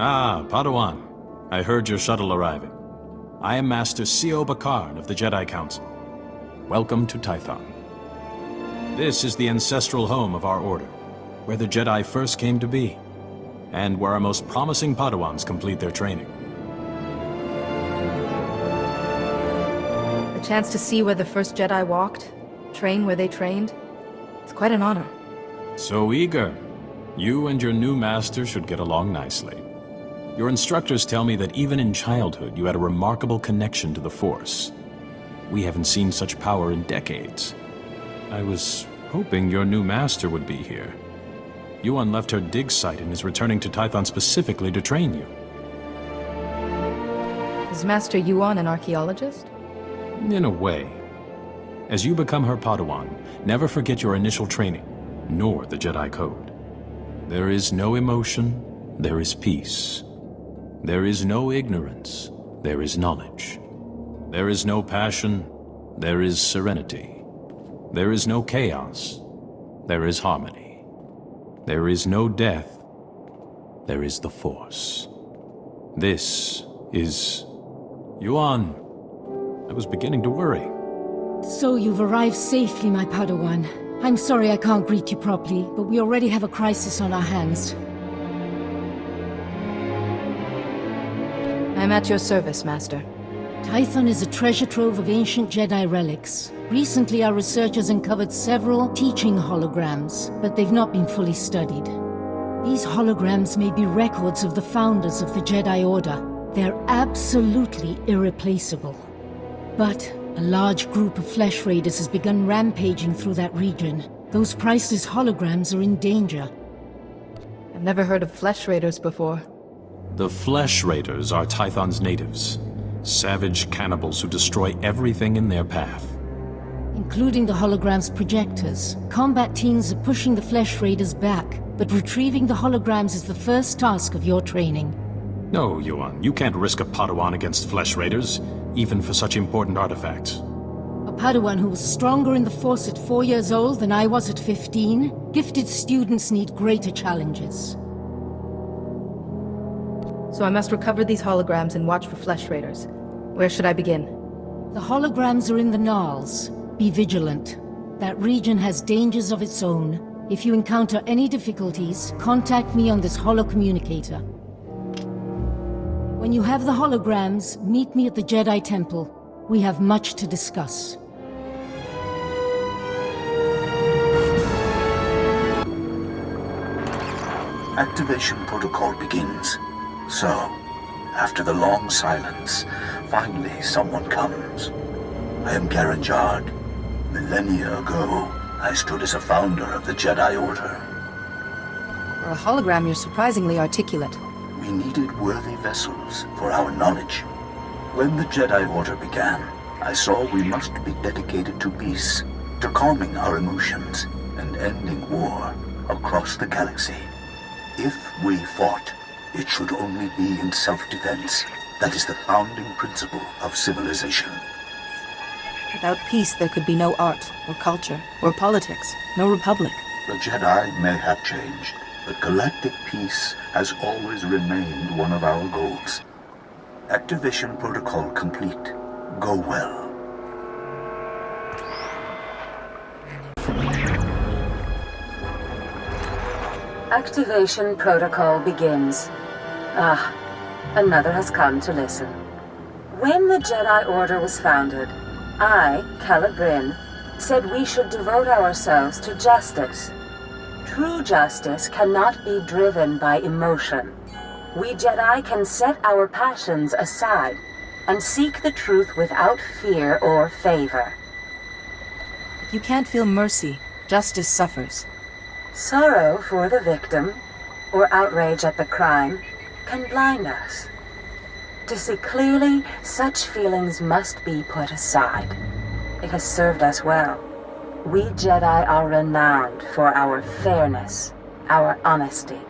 Ah, Padawan. I heard your shuttle arriving. I am Master C.O. Bakarn of the Jedi Council. Welcome to Tython. This is the ancestral home of our order, where the Jedi first came to be, and where our most promising Padawans complete their training. The chance to see where the first Jedi walked, train where they trained, it's quite an honor. So eager. You and your new master should get along nicely. Your instructors tell me that even in childhood you had a remarkable connection to the Force. We haven't seen such power in decades. I was hoping your new master would be here. Yuan left her dig site and is returning to Tython specifically to train you. Is Master Yuan an archaeologist? In a way. As you become her Padawan, never forget your initial training, nor the Jedi Code. There is no emotion, there is peace. There is no ignorance, there is knowledge. There is no passion, there is serenity. There is no chaos, there is harmony. There is no death, there is the Force. This is... Yuan, I was beginning to worry. So you've arrived safely, my Padawan. I'm sorry I can't greet you properly, but we already have a crisis on our hands. I'm at your service, Master. Tython is a treasure trove of ancient Jedi relics. Recently, our researchers uncovered several teaching holograms, but they've not been fully studied. These holograms may be records of the founders of the Jedi Order. They're absolutely irreplaceable. But a large group of flesh raiders has begun rampaging through that region. Those priceless holograms are in danger. I've never heard of flesh raiders before. The Flesh Raiders are Tython's natives. Savage cannibals who destroy everything in their path. Including the hologram's projectors. Combat teams are pushing the Flesh Raiders back, but retrieving the holograms is the first task of your training. No, Yuan, you can't risk a Padawan against Flesh Raiders, even for such important artifacts. A Padawan who was stronger in the Force at 4 years old than I was at 15? Gifted students need greater challenges. So I must recover these holograms and watch for flesh raiders. Where should I begin? The holograms are in the Gnarls. Be vigilant. That region has dangers of its own. If you encounter any difficulties, contact me on this holocommunicator. When you have the holograms, meet me at the Jedi Temple. We have much to discuss. Activation protocol begins. So, after the long silence, finally someone comes. I am Garanjard. Millennia ago, I stood as a founder of the Jedi Order. For a hologram, you're surprisingly articulate. We needed worthy vessels for our knowledge. When the Jedi Order began, I saw we must be dedicated to peace, to calming our emotions, and ending war across the galaxy. If we fought, it should only be in self-defense. That is the founding principle of civilization. Without peace, there could be no art, or culture, or politics, no republic. The Jedi may have changed, but galactic peace has always remained one of our goals. Activation protocol complete. Go well. Activation protocol begins. Ah, another has come to listen. When the Jedi Order was founded, I, Calibrin, said we should devote ourselves to justice. True justice cannot be driven by emotion. We Jedi can set our passions aside and seek the truth without fear or favor. If you can't feel mercy, justice suffers. Sorrow for the victim, or outrage at the crime, can blind us. To see clearly, such feelings must be put aside. It has served us well. We Jedi are renowned for our fairness, our honesty.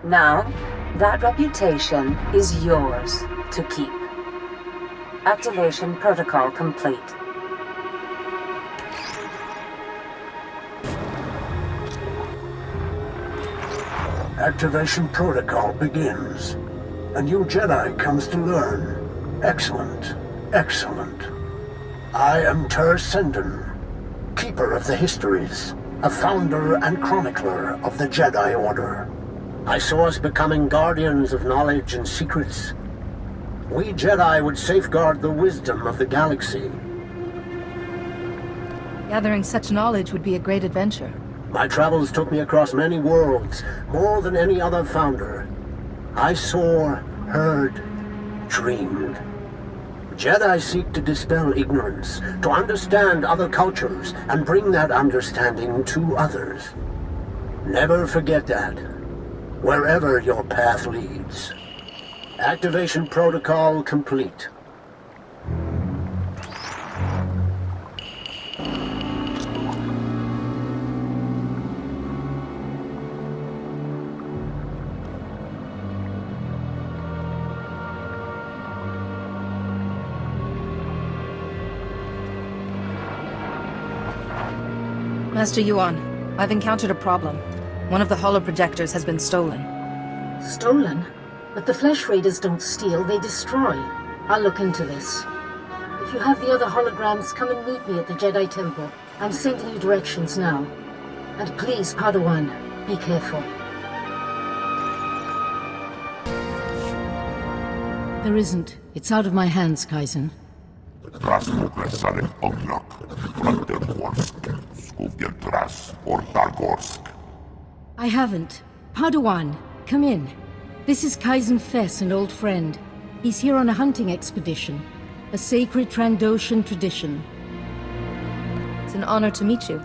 Now, that reputation is yours to keep. Activation protocol complete. Activation protocol begins. A new Jedi comes to learn. Excellent. Excellent. I am Ter Senden, Keeper of the Histories, a founder and chronicler of the Jedi Order. I saw us becoming guardians of knowledge and secrets. We Jedi would safeguard the wisdom of the galaxy. Gathering such knowledge would be a great adventure. My travels took me across many worlds, more than any other founder. I saw, heard, dreamed. Jedi seek to dispel ignorance, to understand other cultures, and bring that understanding to others. Never forget that, wherever your path leads. Activation protocol complete. Master Yuan, I've encountered a problem. One of the holoprojectors has been stolen. Stolen? But the Flesh Raiders don't steal, they destroy. I'll look into this. If you have the other holograms, come and meet me at the Jedi Temple. I'm sending you directions now. And please, Padawan, be careful. There isn't. It's out of my hands, Kaizen. I haven't. Padawan, come in. This is Kaizen Fess, an old friend. He's here on a hunting expedition. A sacred Trandoshan tradition. It's an honor to meet you.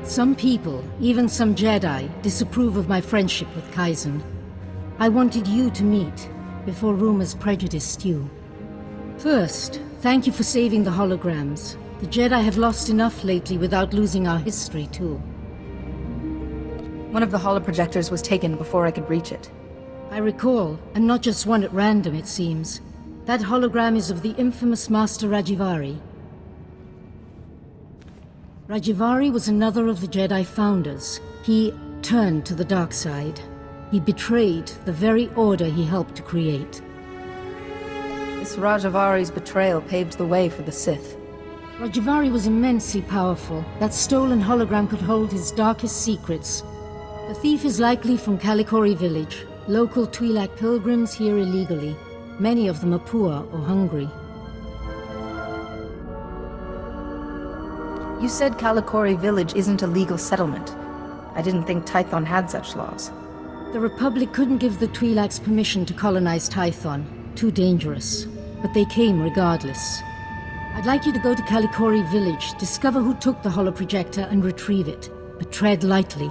Some people, even some Jedi, disapprove of my friendship with Kaizen. I wanted you to meet, before rumors prejudiced you. First, thank you for saving the holograms. The Jedi have lost enough lately without losing our history, too. One of the holoprojectors was taken before I could reach it. I recall, and not just one at random, it seems. That hologram is of the infamous Master Rajivari. Rajivari was another of the Jedi founders. He turned to the dark side. He betrayed the very order he helped to create. This Rajavari's betrayal paved the way for the Sith. Rajivari was immensely powerful. That stolen hologram could hold his darkest secrets. The thief is likely from Kalikori village. Local Twi'lek pilgrims here illegally. Many of them are poor or hungry. You said Kalikori village isn't a legal settlement. I didn't think Tython had such laws. The Republic couldn't give the Twi'leks permission to colonize Tython. Too dangerous. But they came regardless. I'd like you to go to Kalikori village, discover who took the holoprojector and retrieve it. But tread lightly.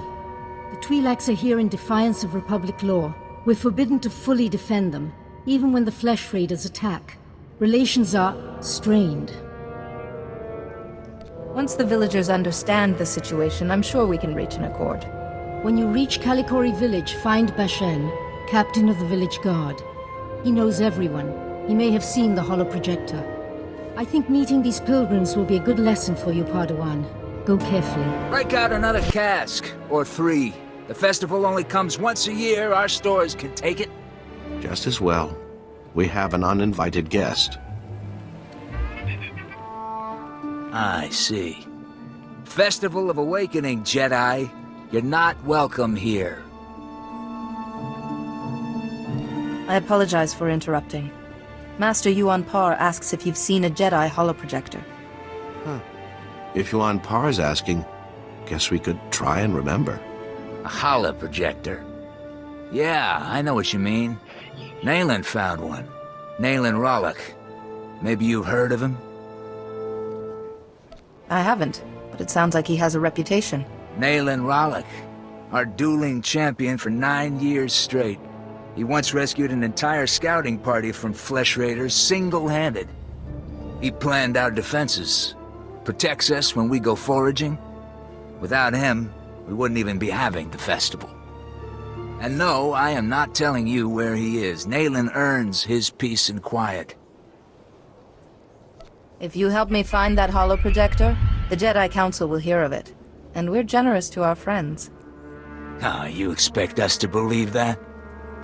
The Twi'leks are here in defiance of Republic law. We're forbidden to fully defend them, even when the Flesh Raiders attack. Relations are strained. Once the villagers understand the situation, I'm sure we can reach an accord. When you reach Kalikori village, find Bashen, captain of the village guard. He knows everyone. He may have seen the holoprojector. I think meeting these pilgrims will be a good lesson for you, Padawan. Go carefully. Break out another cask, or 3. The festival only comes once a year. Our stores can take it. Just as well. We have an uninvited guest. I see. Festival of Awakening, Jedi. You're not welcome here. I apologize for interrupting. Master Yuan Par asks if you've seen a Jedi holoprojector. If Yuan Par's asking, guess we could try and remember. A holoprojector? Yeah, I know what you mean. Nayland found one. Nayland Rollock. Maybe you've heard of him? I haven't, but it sounds like he has a reputation. Nayland Rollock, our dueling champion for 9 years straight. He once rescued an entire scouting party from Flesh Raiders single-handed. He planned our defenses, protects us when we go foraging. Without him, we wouldn't even be having the festival. And no, I am not telling you where he is. Nayland earns his peace and quiet. If you help me find that holoprojector, the Jedi Council will hear of it. And we're generous to our friends. Ah, you expect us to believe that?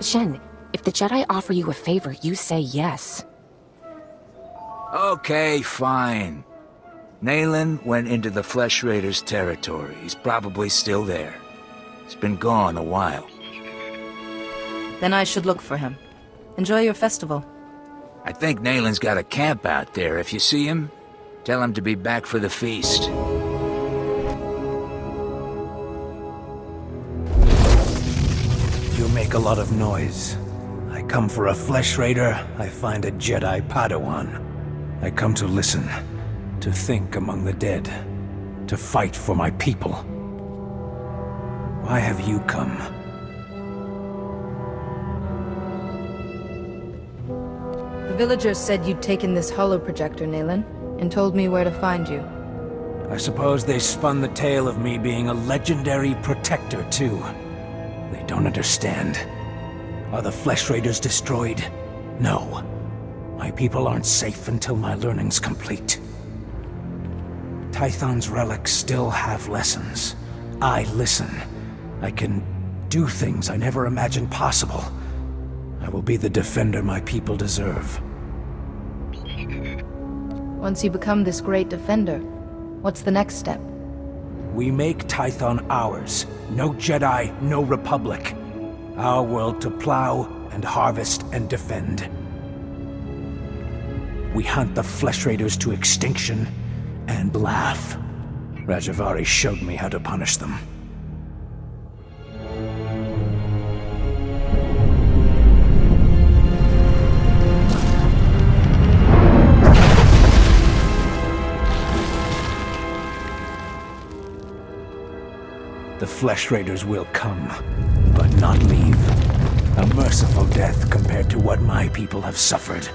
Shen, if the Jedi offer you a favor, you say yes. Okay, fine. Nayland went into the Flesh Raiders' territory. He's probably still there. He's been gone a while. Then I should look for him. Enjoy your festival. I think Nayland's got a camp out there. If you see him, tell him to be back for the feast. You make a lot of noise. I come for a Flesh Raider, I find a Jedi Padawan. I come to listen, to think among the dead, to fight for my people. Why have you come? The villagers said you'd taken this holoprojector, Nayland, and told me where to find you. I suppose they spun the tale of me being a legendary protector, too. They don't understand. Are the Flesh Raiders destroyed? No. My people aren't safe until my learning's complete. Tython's relics still have lessons. I listen. I can do things I never imagined possible. I will be the defender my people deserve. Once you become this great defender, what's the next step? We make Tython ours. No Jedi, no Republic. Our world to plow and harvest and defend. We hunt the Flesh Raiders to extinction and laugh. Rajavari showed me how to punish them. The Flesh Raiders will come, but not leave. A merciful death compared to what my people have suffered.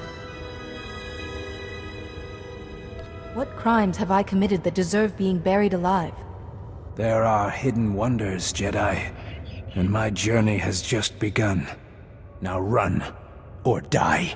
What crimes have I committed that deserve being buried alive? There are hidden wonders, Jedi, and my journey has just begun. Now run, or die.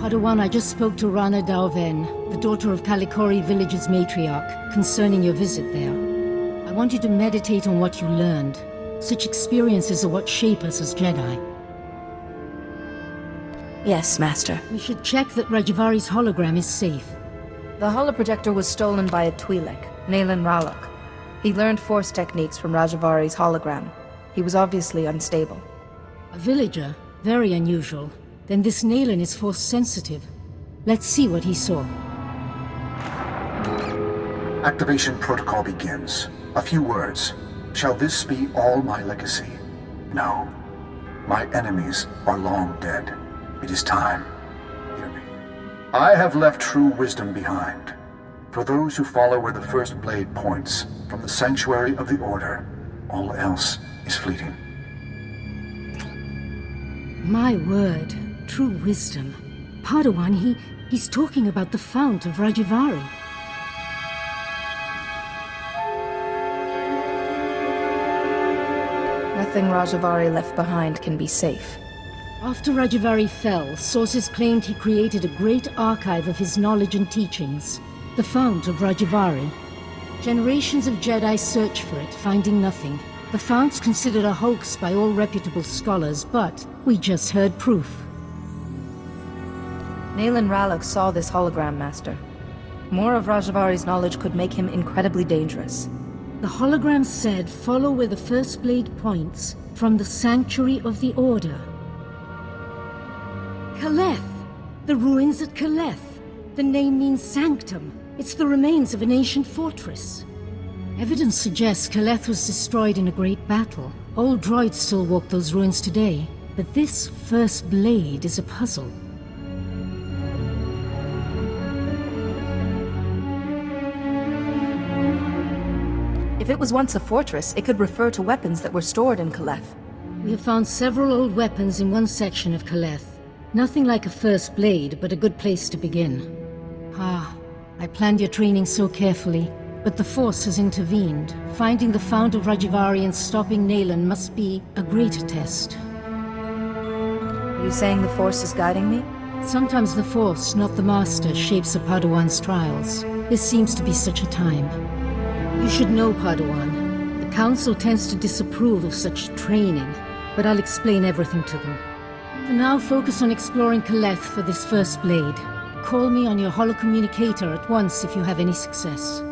Padawan, I just spoke to Rana Dalven, the daughter of Kalikori village's matriarch, concerning your visit there. I want you to meditate on what you learned. Such experiences are what shape us as Jedi. Yes, Master. We should check that Rajavari's hologram is safe. The holoprojector was stolen by a Twi'lek, Nayland Ralok. He learned Force techniques from Rajavari's hologram. He was obviously unstable. A villager? Very unusual. Then this Nayland is Force sensitive. Let's see what he saw. Activation protocol begins. A few words. Shall this be all my legacy? No. My enemies are long dead. It is time. Hear me. I have left true wisdom behind. For those who follow where the first blade points, from the sanctuary of the Order, all else is fleeting. My word. True wisdom. Padawan, he's talking about the fount of Rajavari. Nothing Rajavari left behind can be safe. After Rajavari fell, sources claimed he created a great archive of his knowledge and teachings. The fount of Rajavari. Generations of Jedi search for it, finding nothing. The fount's considered a hoax by all reputable scholars, but we just heard proof. Nayland Ralok saw this hologram, Master. More of Rajavari's knowledge could make him incredibly dangerous. The hologram said, follow where the first blade points, from the sanctuary of the Order. Kaleth! The ruins at Kaleth. The name means sanctum. It's the remains of an ancient fortress. Evidence suggests Kaleth was destroyed in a great battle. Old droids still walk those ruins today. But this first blade is a puzzle. If it was once a fortress, it could refer to weapons that were stored in Kaleth. We have found several old weapons in one section of Kaleth. Nothing like a first blade, but a good place to begin. Ah, I planned your training so carefully. But the Force has intervened. Finding the fount of Rajivari and stopping Neylon must be a greater test. Are you saying the Force is guiding me? Sometimes the Force, not the Master, shapes a Padawan's trials. This seems to be such a time. You should know, Padawan. The Council tends to disapprove of such training, but I'll explain everything to them. For now, focus on exploring Kaleth for this first blade. Call me on your holocommunicator at once if you have any success.